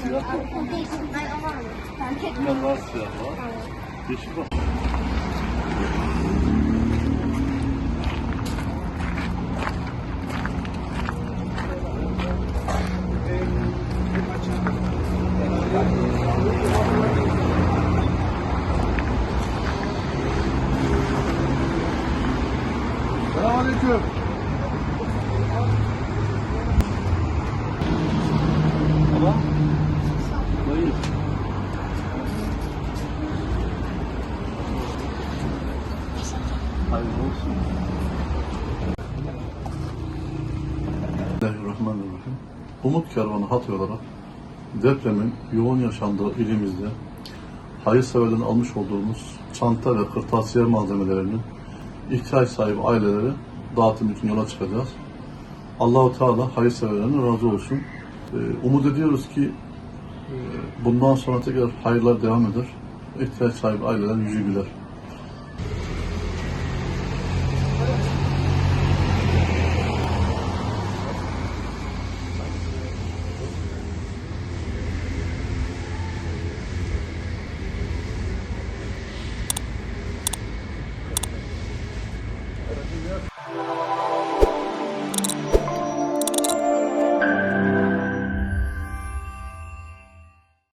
Bunlar var, siyah var. Yeşil var. Selamünaleyküm. Baba. Dayı. Hayırlı olsun. Bismillahirrahmanirrahim. Umut Kervanı Hatay olarak depremin yoğun yaşandığı ilimizde hayırseverlerin almış olduğumuz çanta ve kırtasiye malzemelerinin ihtiyaç sahibi ailelere dağıtım için yola çıkacağız. Allah-u Teala hayırseverlerine razı olsun. Umut ediyoruz ki bundan sonra tekrar hayırlar devam eder. İhtiyaç sahibi aileler yüzü güler.